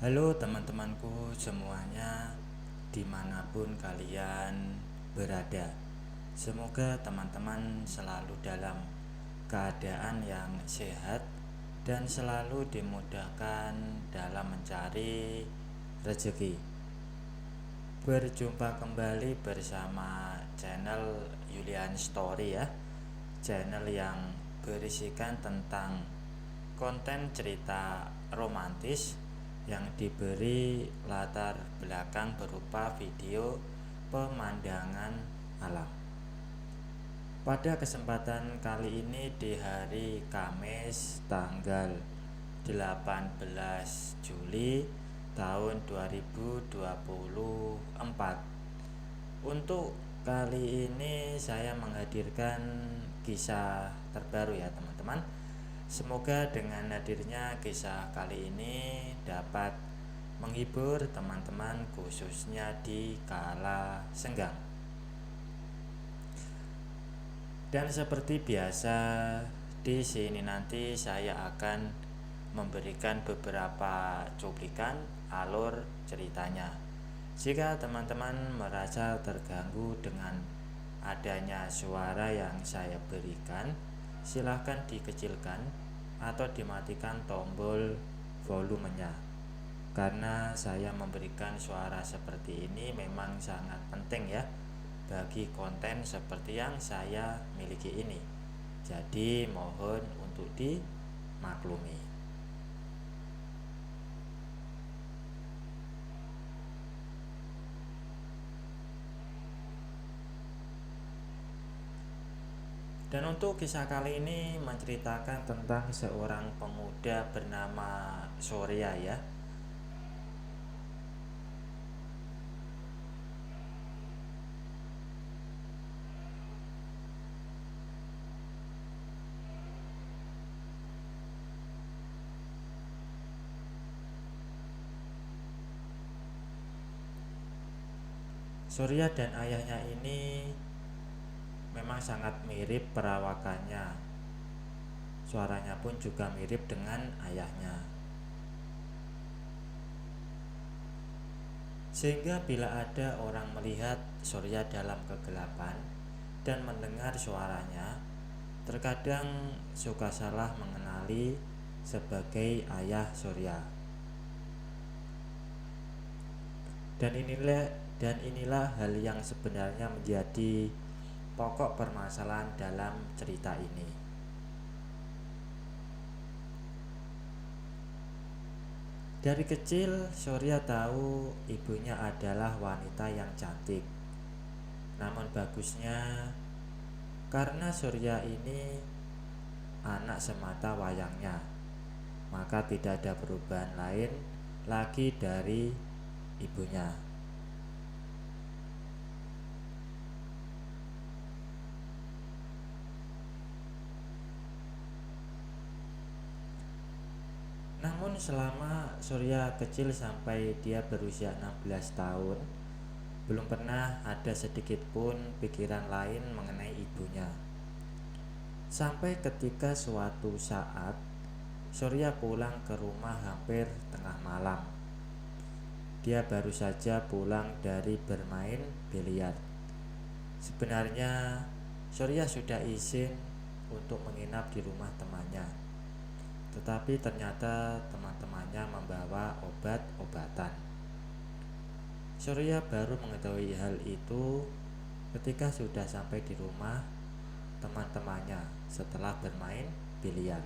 Halo teman-temanku semuanya, dimanapun kalian berada. Semoga teman-teman selalu dalam keadaan yang sehat dan selalu dimudahkan dalam mencari rezeki. Berjumpa kembali bersama channel Yulian Story ya, channel yang berisikan tentang konten cerita romantis yang diberi latar belakang berupa video pemandangan alam. Pada kesempatan kali ini di hari Kamis tanggal 18 Juli tahun 2024. Untuk kali ini saya menghadirkan kisah terbaru ya teman-teman. Semoga dengan hadirnya kisah kali ini dapat menghibur teman-teman khususnya di kala senggang. Dan seperti biasa di sini nanti saya akan memberikan beberapa cuplikan alur ceritanya. Jika teman-teman merasa terganggu dengan adanya suara yang saya berikan, silahkan dikecilkan atau dimatikan tombol volumenya. Karena saya memberikan suara seperti ini memang sangat penting ya bagi konten seperti yang saya miliki ini. Jadi mohon untuk dimaklumi. Dan untuk kisah kali ini menceritakan tentang seorang pemuda bernama Surya ya. Surya dan ayahnya ini memang sangat mirip perawakannya. Suaranya pun juga mirip dengan ayahnya. Sehingga bila ada orang melihat Surya dalam kegelapan dan mendengar suaranya, terkadang suka salah mengenali sebagai ayah Surya. Dan inilah hal yang sebenarnya menjadi pokok permasalahan dalam cerita ini. Dari kecil Surya tahu ibunya adalah wanita yang cantik. Namun bagusnya karena Surya ini anak semata wayangnya, maka tidak ada perubahan lain lagi dari ibunya. Namun selama Surya kecil sampai dia berusia 16 tahun, belum pernah ada sedikit pun pikiran lain mengenai ibunya. Sampai ketika suatu saat Surya pulang ke rumah hampir tengah malam. Dia baru saja pulang dari bermain biliar. Sebenarnya Surya sudah izin untuk menginap di rumah temannya. Tetapi ternyata teman-temannya membawa obat-obatan. Surya baru mengetahui hal itu ketika sudah sampai di rumah teman-temannya setelah bermain biliar.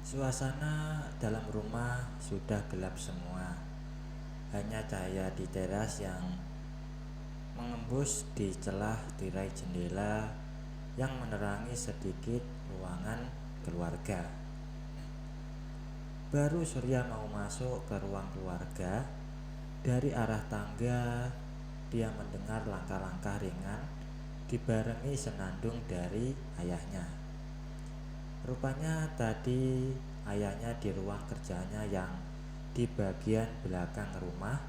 Suasana dalam rumah sudah gelap semua. Hanya cahaya di teras yang mengembus di celah tirai jendela yang menerangi sedikit ruangan keluarga. Baru Surya mau masuk ke ruang keluarga, dari arah tangga dia mendengar langkah-langkah ringan dibarengi senandung dari ayahnya. Rupanya tadi ayahnya di ruang kerjanya yang di bagian belakang rumah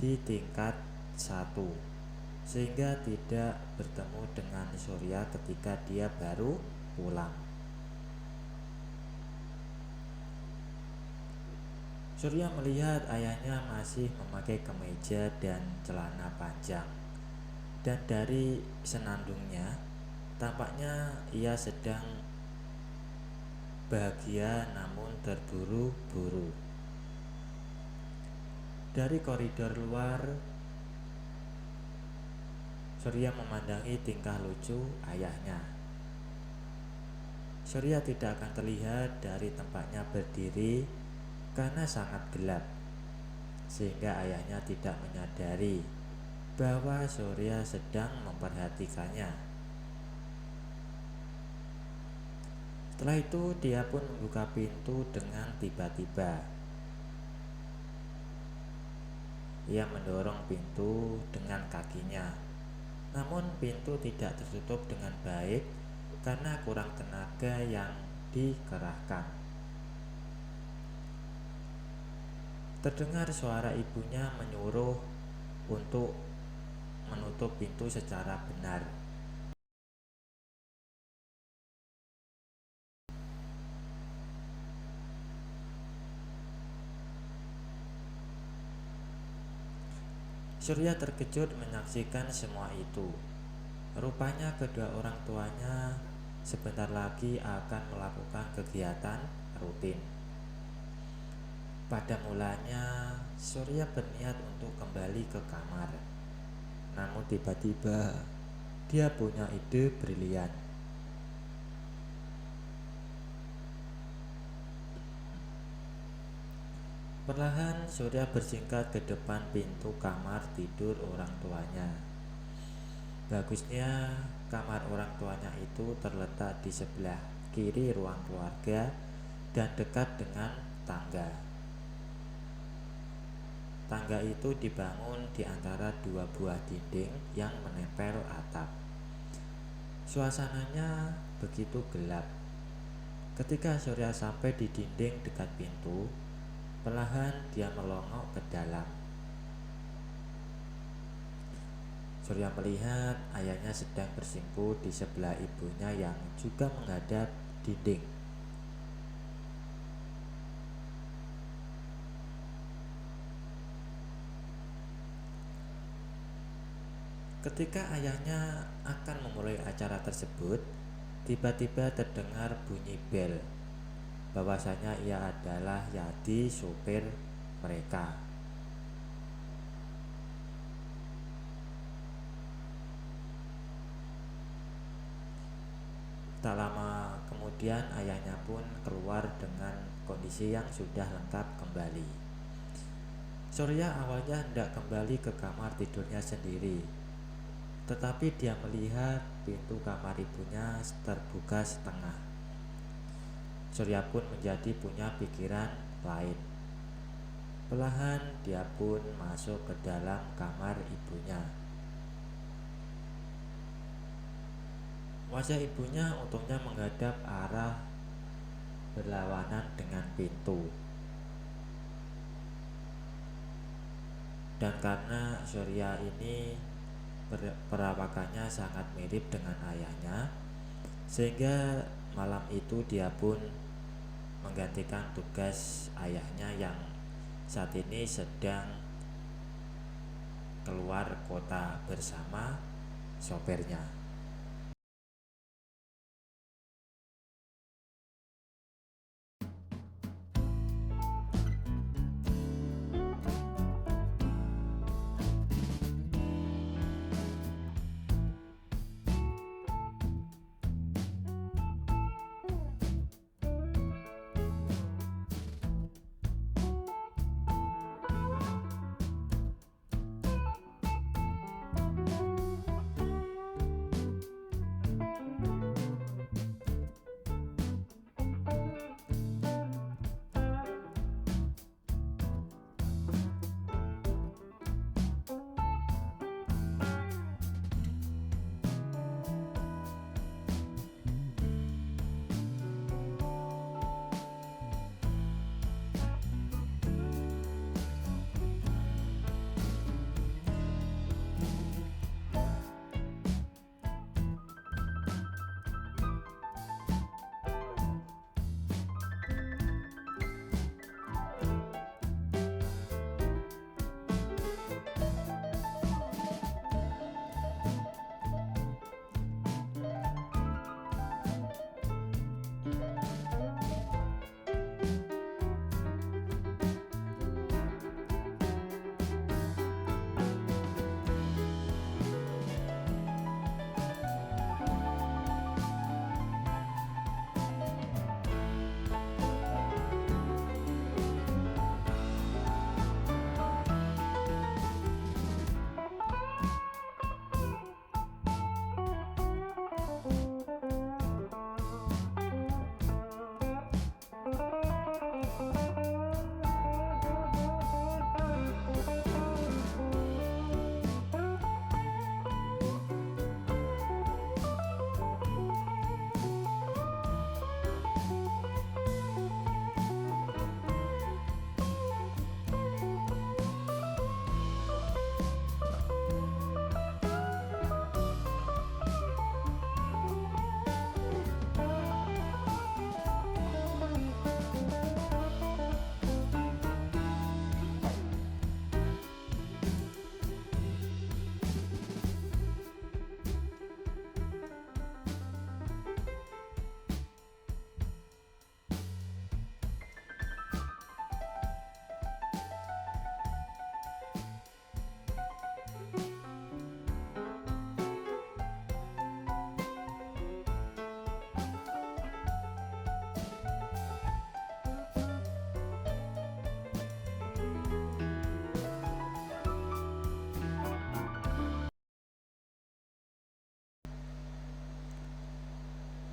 di tingkat 1, sehingga tidak bertemu dengan Surya ketika dia baru pulang. Surya melihat ayahnya masih memakai kemeja dan celana panjang, dan dari senandungnya tampaknya ia sedang bahagia namun terburu-buru. Dari koridor luar, Surya memandangi tingkah lucu ayahnya. Surya tidak akan terlihat dari tempatnya berdiri karena sangat gelap, sehingga ayahnya tidak menyadari bahwa Surya sedang memperhatikannya. Setelah itu dia pun membuka pintu dengan tiba-tiba. Ia mendorong pintu dengan kakinya, namun pintu tidak tertutup dengan baik karena kurang tenaga yang dikerahkan. Terdengar suara ibunya menyuruh untuk menutup pintu secara benar. Surya terkejut menyaksikan semua itu. Rupanya kedua orang tuanya sebentar lagi akan melakukan kegiatan rutin. Pada mulanya Surya berniat untuk kembali ke kamar. Namun tiba-tiba dia punya ide brilian. Perlahan Surya bersingkat ke depan pintu kamar tidur orang tuanya. Bagusnya kamar orang tuanya itu terletak di sebelah kiri ruang keluarga dan dekat dengan tangga. Tangga itu dibangun di antara dua buah dinding yang menempel atap. Suasananya begitu gelap. Ketika Surya sampai di dinding dekat pintu, perlahan dia melongok ke dalam. Surya melihat ayahnya sedang bersimpuh di sebelah ibunya yang juga menghadap dinding. Ketika ayahnya akan memulai acara tersebut, tiba-tiba terdengar bunyi bel. Bahwasanya ia adalah Yadi, supir mereka. Tak lama kemudian ayahnya pun keluar dengan kondisi yang sudah lengkap kembali. Surya awalnya hendak kembali ke kamar tidurnya sendiri, tetapi dia melihat pintu kamar ibunya terbuka setengah. Surya pun menjadi punya pikiran lain. Perlahan dia pun masuk ke dalam kamar ibunya. Wajah ibunya untungnya menghadap arah berlawanan dengan pintu. Dan karena Surya ini perawakannya sangat mirip dengan ayahnya, sehingga malam itu dia pun menggantikan tugas ayahnya yang saat ini sedang keluar kota bersama sopirnya.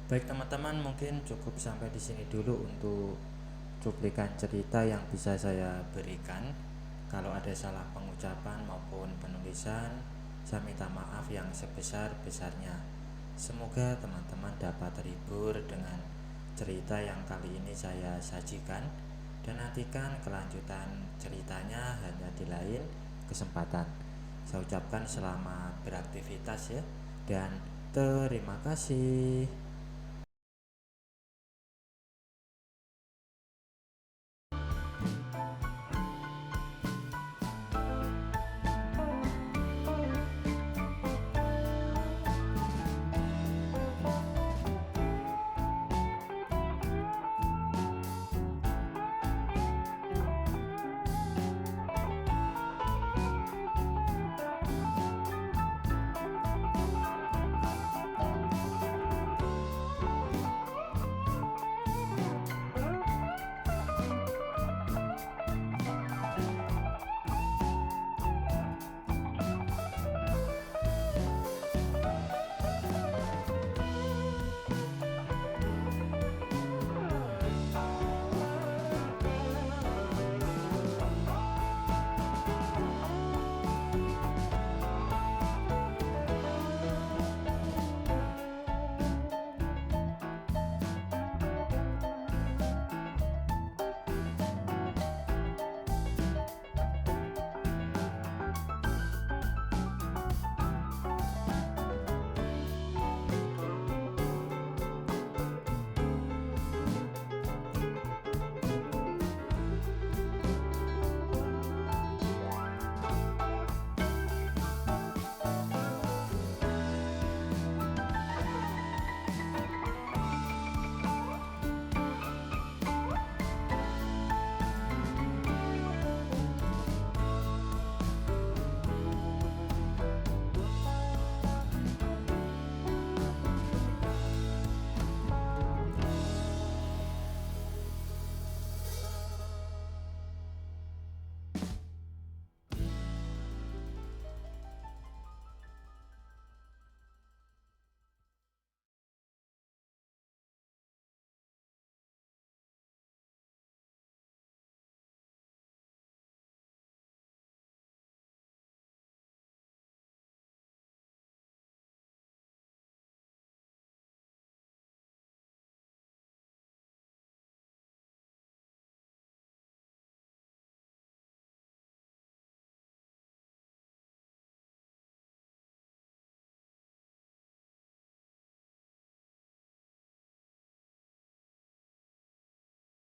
Baik teman-teman, mungkin cukup sampai di sini dulu untuk cuplikan cerita yang bisa saya berikan. Kalau ada salah pengucapan maupun penulisan, saya minta maaf yang sebesar-besarnya. Semoga teman-teman dapat terhibur dengan cerita yang kali ini saya sajikan, dan nantikan kelanjutan ceritanya hanya di lain kesempatan. Saya ucapkan selamat beraktivitas ya, dan terima kasih.